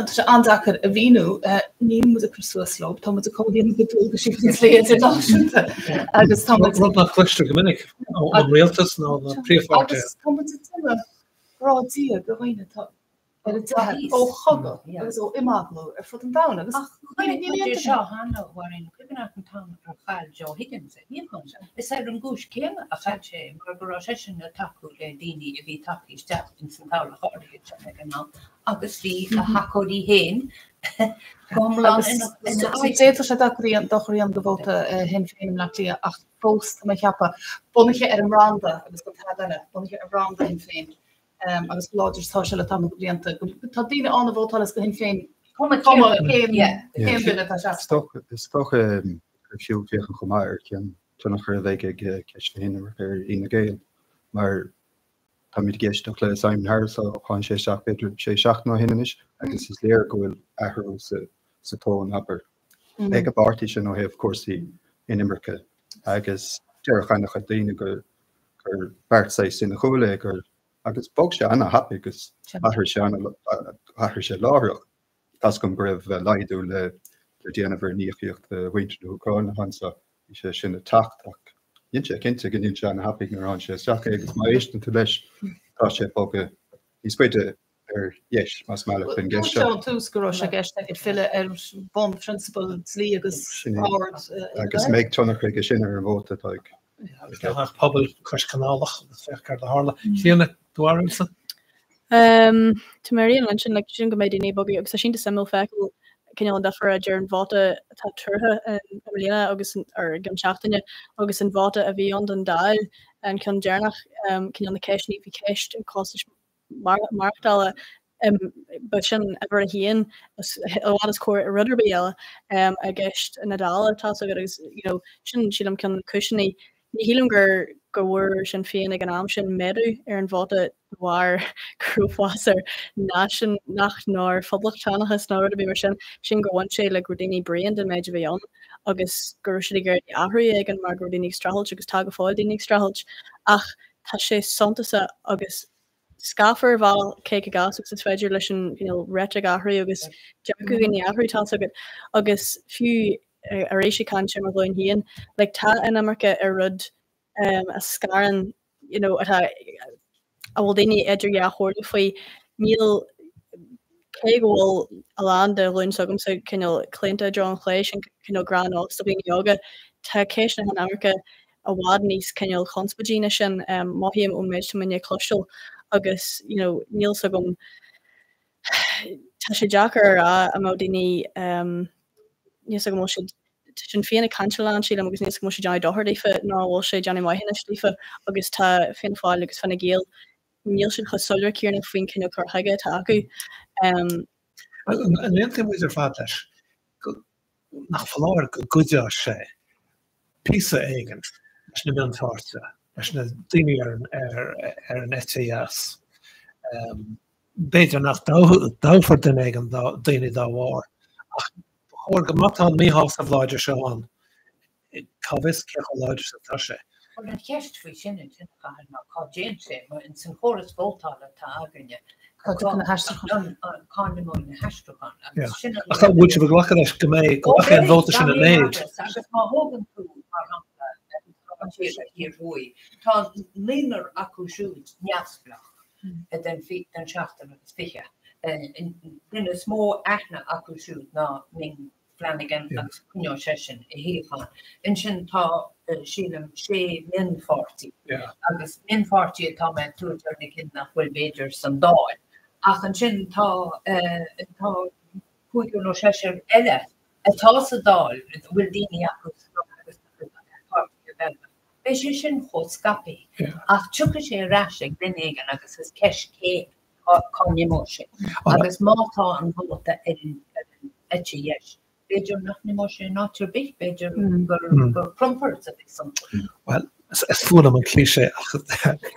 C: se andachar a bhíú ní mu a cruúslób, Tá a cóíon goú go si léidirnáisiúnta agus tá
A: nach chluiste go minic an réaltas ná príomhfáte.
C: rádí go bhaine ó chogad agus ó imaglú ar fud an dana agus
B: seo hanna bhhain cuibanach an tá ar chail Joe Higgins a bhí chun is ar an gúis céime a chail sé mar go sé sin na taú le daoine a bhí takeíteach in san tála háir an ná agus bhí a hacóí héin
C: déidir sé daí an dochaí an gohóta hen féim le lí ach post me cheappa bunaiche ar an randa agus go taile bunaiche ar randa hin féin. Agus láidir tá se le tam blianta tá díine anna bhótálas go hin féin
E: stoch fiúchéchan chomáir cean tunach chu bheith ceiste hin ar ina géil mar tá mí géisteach le Simon Harris cháin sé seach beidir sé seach ná hinis agus is léir go bhfuil ahrú sa tó an habair. Ag a bartí sin ó héobh cuasaí inimirce agus dearchanach a daine gur beartsa sin na chola gur agus bog sé anna happy agus ahir sé láireach tas gom raibh leidú le déanamhar níochíocht winterúáin hansa i sé sin na tacht ach dhéon sé cinnte gin se anna happy nar an sé seach agus má éistan tú leis tá sé boga ní spéide ar dhéis más meile chun geiste.
C: tús go sé geiste ag fille ar bon principal slí agus
E: agus méid tunnach chuige sin ar an bhóta ag
A: pobl chus canálach fechar de hála. Fianna dúása?
D: To Marian mention like sin go méid in bogí agus sin de semil fekel cinál an dafar a dúr an bváta tá turtha Emilina agus ar ganseachtainine agus an bváta a bhí an dail an chun dearnach cin an na ceisní bhí ceist an cos markdála but sin ever a hían a lot is core a rudder beile a gist an nadála tá agus sin am cin cushiony ní hílumgur go bhfuair sin féin ag an am sin méadú ar an bváta bhhair cruúhhaar nach nóir foblachtánachas nó a bhí mar sin go bhain sé le grúdaoine brion den méid a bhí an agus gur si gur ahraí ag an mar grúdaoine strahailt agus tá go fáil daoine strahailt ach tá sé sontasa agus scafar bhil cé a gas agus féidir leis an réite ahraí agus deacu in ahraítá agad agus fiú a rééis can sin mar bhin hían le tá in America a rud a scaran a bhfuil daoine idir chóirla faoi míl cé bhfuil a land de lún sogam sa clinta John Chléis an gran ásta bhíon yoga tá céis na an America a bhád níos chonspadíine sin maihíim ón méid mine cloisiil agus níl sogam tá sé deachar a má daoine níos go sin féanna canán sí agus níos mu Johnny dohar lífa ná bhil sé Johnny maihína lífa agus tá fin fáil agus fanna géal níl sin chu solar cíarna faoin cinenne chu haige tá acu.
A: An réonta muidir fád leis nach fáir go goide sé písa éigen leis na miontáirte leis na daoine ar an ETS. Béidir nach dáfar den éigen daoine dá bhhar. Or go mat an míhas a bláidir se an cabhis ce láidir sa tá sé.
B: an cheist fao sin cá Jane sé mar in san choras bótála tá aganne cáinmóin na hestruchan.
A: A cha bhúte bh ghlacha leis go méid go an bhóta sin a léid.
B: Agus má hógan tú mar hir bhui. Tá línar acu siúd neamsblach den fi den seachtain agus fiche. Rinne smó aithna acu siúd ná ming Flanagan agus cuneo sesin I híchan. In sin tá sílam sé min 40. Agus min 40 tá me túirnig cin nach bhfuil béidir san dáil. Ach an sin tá chuigú nó sesin eile atá sa dáil bhfuil daoine acu Bei sé sin chóscapi. Ach tucha sé ráis ag dunéigen agus is ceis cé cáinmó sé. Agus mátá an bhóta ete dhéis. Beidir nach nimó sé nátir bích beidir gur crumpert a bhí.
A: Well, is fúla an cliché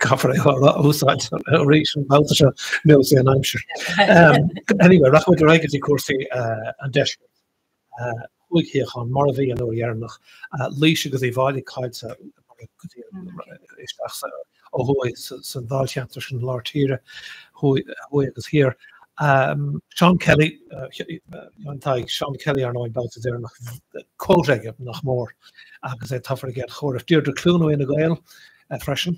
A: gafar úsáid rééis an báta se mé sé an aimimsir. Anyway, rachfuid go réigetí cuasaí an deis. Chuigchéchan mar a bhí an óhearnach. Lís agus í bháile caiilte ó bhuaid san dáilcheantar sin láirtíre chuig agus hir. Sean Kelly Sean Kelly ar náid báta déir nach córeige nach mór agus é tafar géad chóir. Dúir de clúnú ina gail freisin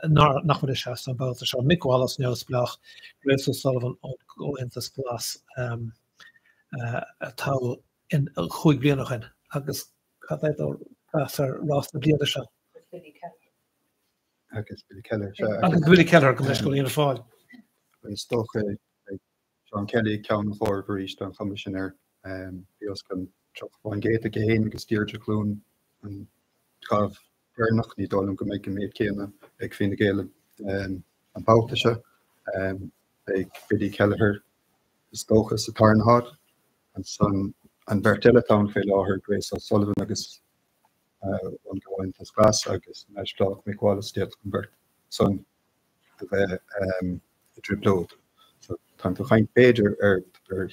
A: nach de se an bbá se Mick Wallace neusblach Grace O'Sullivan óintas glas tá in chuig blianachin agus rás na bliada se.
E: agus Billy Keller
A: Agus Billy Keller go leis go líana fáil.
E: stocha Sean Kelly cean chóir bhríist an commissioner bíos gan trochháin géit a géhéin agus tíirte clún an cáh nach ní dóm go méid méid céanna ag fin géile an bátaise ag Billy Keller stocha sa tarnhad an san an verteletá fé láthir Grace O'Sullivan agus an gohain tas glas agus meisplá Mick Wallace déad convert son bheith driplód. So tan to chaint beidir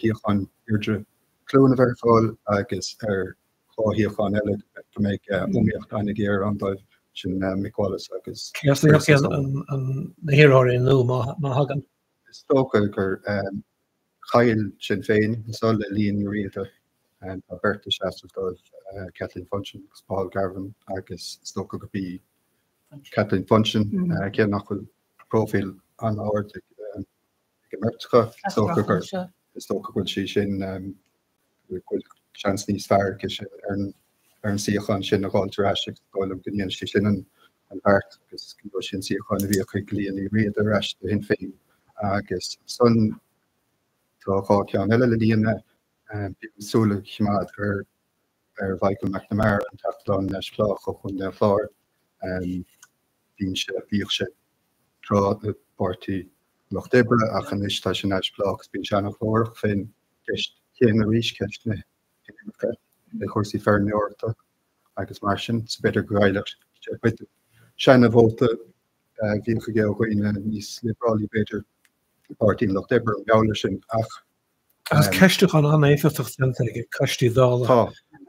E: hiochan irdre clúna ver fáil agus chláhiochan eile go méid umíocht aine géir an dáibh sin Mick Wallace agus.
A: an nahiráir nó má hagan.
E: Stocha gur chail sin féin sol le líon rialta a Berta Shaftadóibh Kathleen Funchen agus Paul Garvan agus stocha go bí Kathleen Funchen cé nachfuil profil an áir gemerkcha stocha goil sí sin chans níos fearr ar an siochan sin a gáiltarráiste gáilm gníon sí sin an bhart agus go sin siochan a bhí chuig líon í riad a reist hin féin agus son táá cean eile le líonna súla chiimead ar Michael McNamara an taán leis plách ó chun de flár bhín se bhíoh se rá na pártaí Loch Debre ach an is tá sin neis plách bín se nach flórach féin ceist chéan a ríis ceist na le chuirsaí fearneorta agus mar sin sa beidir goáileach sena bhóta bhíon go géal goine níos liberálí beidir pártaí Loch Debre an gála sin ach
A: Agus ceistúch an éfachtach ige costí dála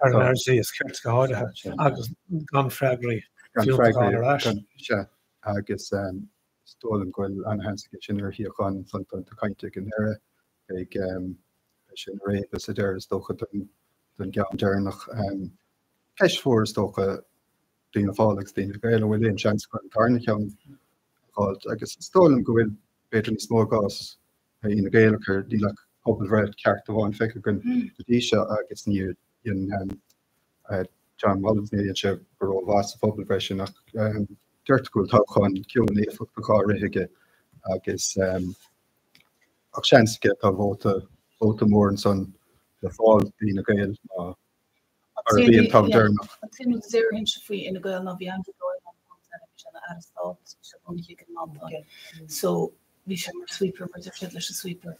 A: ar an airsaí is ceart go háirithe agus gan freigraí
E: agus stólam goil anhansaige sin ar hiochan fan caiinte an aire ag sin ré is a deir is dócha den gaan dearnach ceisfór is dócha dína fálagus dína gaile bhfuil éon seans go an tarna ceann gáil agus stólam go bhfuil beidir ní smó gás ina gailechar dílach pobl bhreid ceart bháin feice gon díise agus níor John Mullins níon se go bhás a pobl bhreid sin nach deirtúil táchaáin ciúin éfacht go cá ritheige agus ach seansaige tá bhóta mór an son le fáil dína gail ar bhíon tá dearnach.
C: Tin zéir hin se faoi ina gail na bhí an television arstá se bunic an má. So vi sé mar sweeper mar fi leis sweeper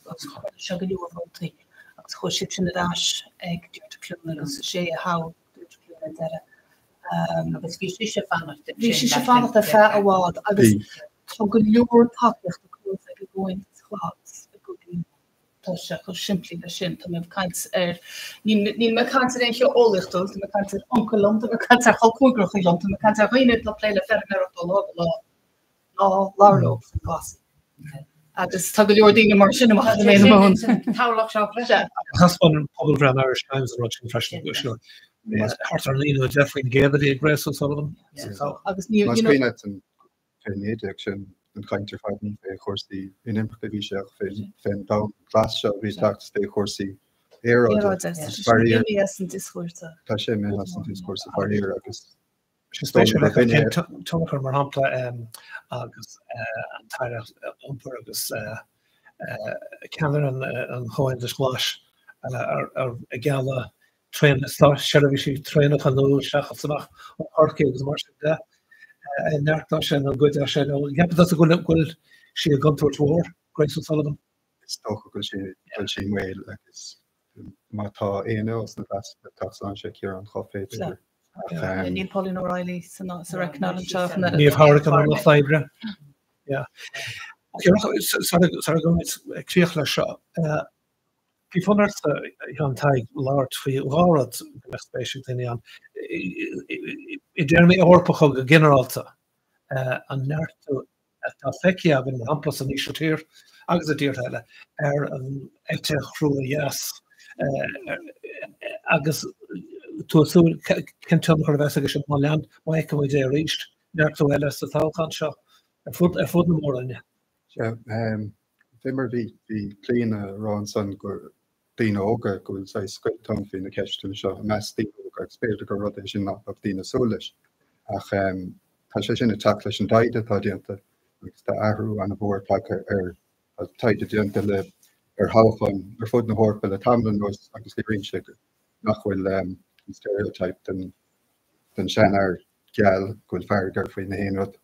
C: se go leú bhtaí agus cho si sin aráis ag dúirta clúna agus sé a há dúirta clúna deire.
B: agus bhí sé fannacht.
C: Bhí sé fannacht a fe a bhád agus tá go leor takeíocht a clú ag go ggóin chláás a go tá se chu siimplí le sin tá meh caiint ar ní me caiint éon se ólichtúil, me caiint ar onca land, me caiint ar choúgroch land, me caiint ar roiine le pléile fermerach láló an glasí. Agus tá go leor dína mar sin mé
B: Tálaach se
A: Haspan pobl bhrean Irish Times an rud freisin go seo. Hart ar líú Jeffrey géadí ag Grace O'Sullivan.
C: agus
E: Masculine an fénéideach sin an caiintear fáidní fé chósaí in impecha bhí seach féin dá glas seo bhí teachtas fé chósaí
C: an discuirta.
E: Tá sé mé an discursa baríir agus
A: tuchar mar hapla agus an taire ompur agus ceanar an choin de sláis ar a geala trein sebhí sí trena an nó seachas sanach orcé agus mar de nertá sin an goide sé heb a gohfuil si a ganúirhór Grace O'Sullivan.
E: Stocha go sé mhil agus mátá éos na taán sé cear an choféidir.
C: Níl Pauline O'Reilly sa recná an seachna.
A: Níomh hára an le fleibre. Críoch le seo. Bhí fanart an taig láir faoi gárad spéisiú daine an. I ddéir mé orpacha go generalta an neirtú tá feici a bhín amplas an níotíir agus a dtíir heile ar an éte chrú yes agus tú cin chu bheits agus sin má lean mai go dé ríist neartú eile sa táchan seo fud na mórine.
E: Fimmer bhí léine rán san gur daoine óga gohfuil sa scriptán hí na ceistú seo meas ag spéidir go rud é sin nach daoine súlais. Ach tá sé sin take leis an daide tá dianta agus tá ahrú an bhór ar taide dianta le ar háchan ar fud na hórpa le tamlan agus go rinse nach bhfuil stereotype den sean ar geall gohfuil feargar faoin na héanrad.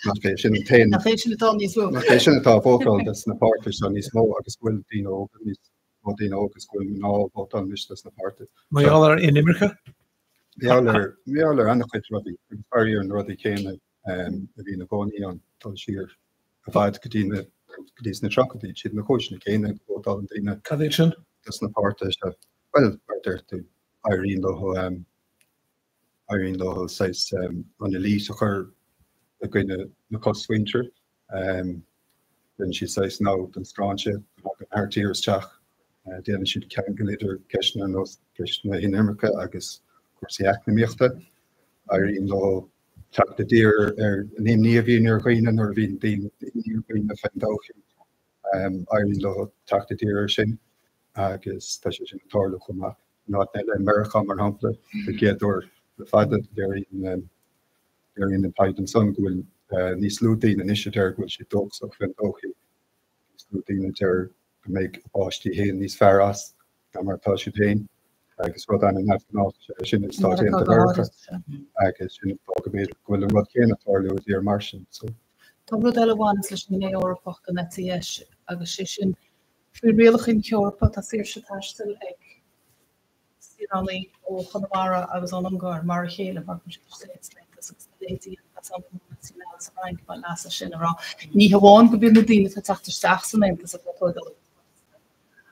E: Nach fé sin an tain.
C: Nach fé sin atá níos bhú.
E: Nach fé sin atá fógáil des na páirtir san níos mó agus bhfuil daoine óga níos agus bhfuil ná an mis na páirtir.
A: Maiall ar in Imiricha?
E: Meall ar annach chuid rudí farir an rudí céine a bhí na gcóí an tal siar a bhaid go dtí na trocadí siad na cóisina céine bótáil an daoine
A: Cadé sin?
E: dus na páirte se well bartir tú airín lo seis an lí a chur a gine na coswinter then she says now den strandse haar tiersteach den si kegelidir kena nos kena in Amerika agus cuasaíach na míochta airín lo tak de dier neem nie wie er goine nor wie goine fan airín lo tak de dier sin agus tá sin tarle komach ná Amerika mar hapla de ge door de fa in de Python son gohfuil níos lúdaí an isisiir gohfuil si dog so fin óchi lúdaí go méid áistí héin níos fearras na martá si féin agus rud an ná sin tá America agus sin méid gohfuil an rud chéanatá le ar mar sin.
C: Tá rud eileháin leis na Eorpach go netíis agus sé sin fú rialach in Ceorpa tá sir se taistil ag siraí ó Chonamara agus an gáir mar chéile mar las sin ra. Ní haháin go bin na díine tatar staachsan eintas a fotódal.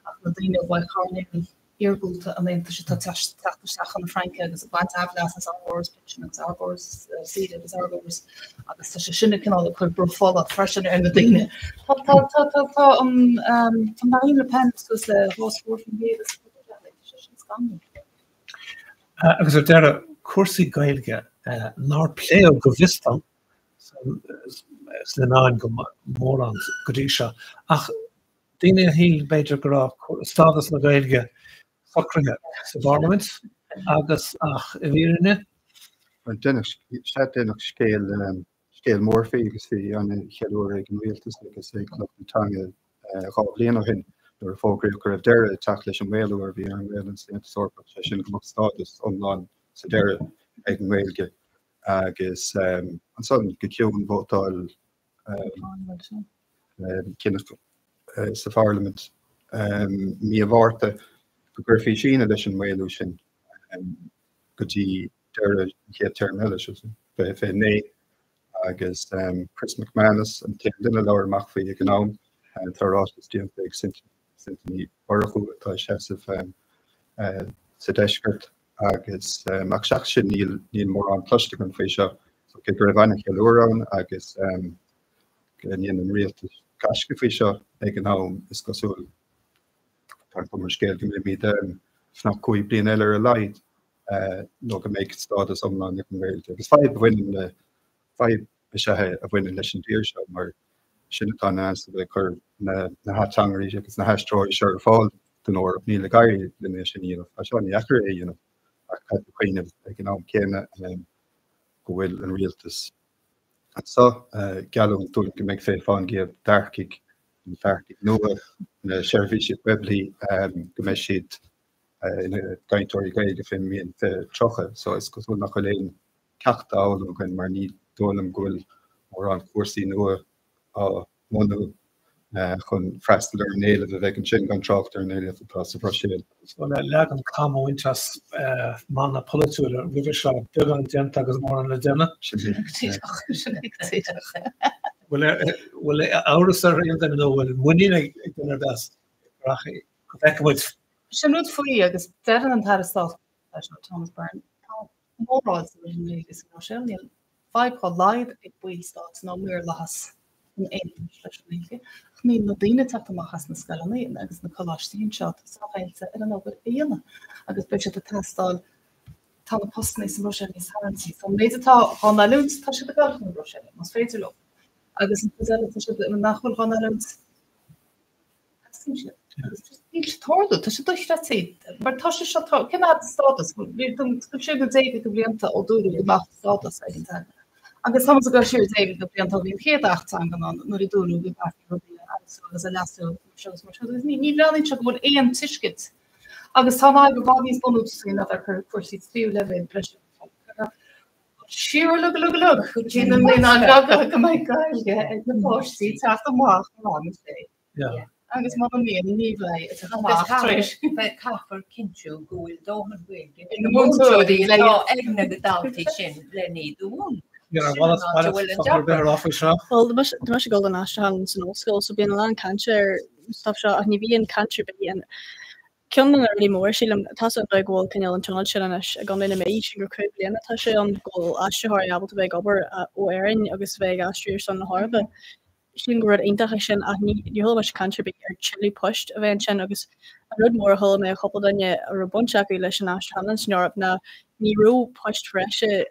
C: Ach na díine bhil charné íorgúlta an eintas se tatar stachan na Franke agus a baint aflas as arbors pitchen agus arbors seed agus arbors agus tá se sinna canál chuir brofol a freisin ar na díine. Tá an Marine Pen gus le Rossford from Davis gan.
A: Agus ar deire cuasaí gailge ná léo go bhistan le ná go mór an godí seo. Ach daine hí beidir gorá stádas na gailge focringe sa Parliament agus ach a bhírinne.
E: Dénach scéal mórfií agus í an cheúir ag an rialtas agus é chlutanga rá bliana hin nuair fógraíoch gur deire teach leis an bhéalú ar bhí an bhéalann sorpa sé sin go stádas omláin sa deire ag an bhéalge agus an son go ceann bótáil cinenne sa Parliament mí a bhharrta go gurfií sin leis an bhéalú sin gotí deire ché term eile be fé né agus Chris McManus an te duine leir amach faoi ag an nám tarrás díanta ag Symphony orchu tá chefsah sa deisgurt agus ach seach sin níl mór an pluiste an fé seo so go gur bhaine cheúrán agus níon an rialtas casca fao seo ag an nám is gosúil tá mar scéal go mí fnach chuí blion eile a leid nó go méid stádas omláin an réilte. Agus fáid bhfuin le fáid sethe a bhfuin leis an tíir seo mar sinnatá ansa bheith chur na hátangarí agus na heistráid seir fáil den ó níle gaiir le sin íanamh a seáin echar é dhéanamh a chuoine ag an nám céine go bhfuil an rialtas. Sa gealún tú go méid fé fáin géad darcaigh an fearcaigh nua na seirbhíse weblí go méid siad in gaiintóirí gaige fin míon trocha, so is go nach go léon ceachta álam chuin mar ní dólam gohfuil mór an cuasaí nua á mú chun freistal ar néile a bheith an sin gan tráchttar néile atá sa froisiil.
A: le an camhaintas mána polúile riidir seo beag an déanta agus mór an le déine. Bhfuil áras ar on den nó bhfuil muine ag duine bes racha go bheicimid.
C: Sin rud faoí agus dean an tarrastá Thomas Byrne mórráid is Rochelle fáibá leid ag builstát nó muir lehas an éidir ní na daine teachtamachchas na scalaí agus na choláistíon seo sáhailte ar an ábhar éana agus be se a testáil tá postna sa Rosin is Harnsí. So méidir tá hána luúnt tá si galach na Rosin, mas féidir lo. Agus an si nachfuil hána luúnt. Thorú tá sé duisratí, mar tá se cin status sé go David go blianta ó dúú nach status a. Agus sam go siú David go blianta hín chéach an nuair I dúú go agus a lasú ní lenin se bhfuil éon tiiscit. Agus tá go bhá níos bonú sin a chu cuasí fiú le bre. Siúr lu chu mé an go mé gailge na póí teach amach an sé. Agus má mé ní lei
B: caafar cinú gohfuil dóman bhfuil múí le agna go daltaí sin le ní dún.
D: Well, the much golden ashton san osscoil so being a land cancer stuff shot and you be in country and Cean early mór sílam tá be ghil cinál an tunnel sin a gan in méid sin gur cruúb bliana tá sé an ggóil astrathir abal bheith gobar ó airin agus bheith astruúr san na Harbh. Sin go rud aontacha sin a níhol me cantribí ar chili pushed a bheith sin agus a rud mór thula mé chopla daine ar bunseach leis an Australian Europe na ní ro pushed freise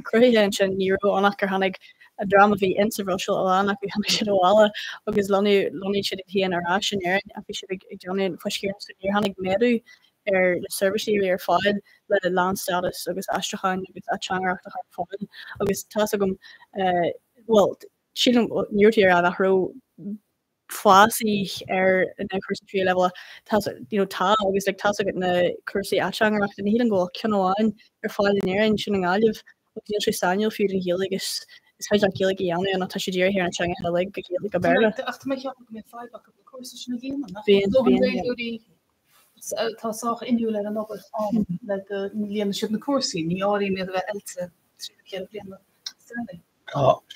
D: cruithe sin ní ro annach gur hannig a drama bhí interracial aláach bhí hanna sin bhála agus loní siad híon ar sin air a bhí siad ag Johnny fuiscéir ní hannig méadú ar le serviceí ar fáid le a land status agus Astrachain agus atseangacht a fáid agus tá gom well sílam níortíar a nachró fásaí ar na cursa trí level tá agus le tá na cursaí atseangacht na hílan ggóil ceanháin ar fáil in éirin sin an gáileh agus sé Daniel fiú an héala agus is féidir an céala dhéanana an tá sé ddíir ar an teanga heala go céala go beirle.
C: Ach mé ceap mé fáid a cursa sin dhéanana. Táach inú le an nobal an le líana si na cuasaí ní áí mé bheith eilte trí blianana.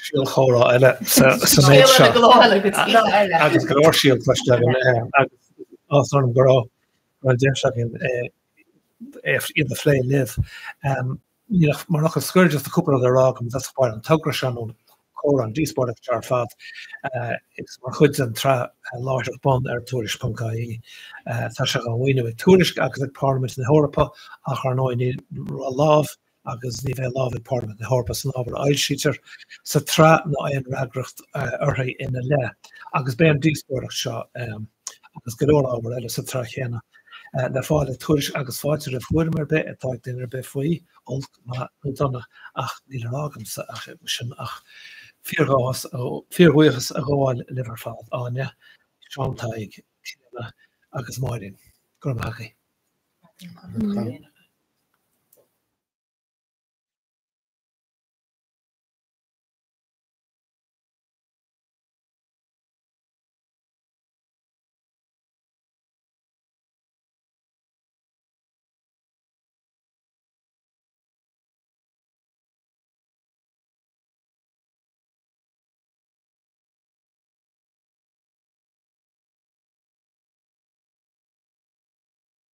A: Síl chórá eile agus go síl pleiste agus an gorá de in de flé liv. Mar nach skur just a couple of the rock dat sport an tugra an cho an D-sport jar fad is mar chud an tra lá bond ar tourish.caí tá se an winine tourish agus Parliament in Europa a chu nó láh agus ní bheith láh Parliament na Europa san ábhar eilsítar sa tra na an ragracht ortha ina le agus bé an D-sport seo agus go ábhar eile sa tra chéna. Le fáile tuairis agus fáilte a fuair be atá duine be faoí olc donna ach níl ágam sin ach fíorhuichas a gháil liver fád áine seántaigh agus máirin go machaí.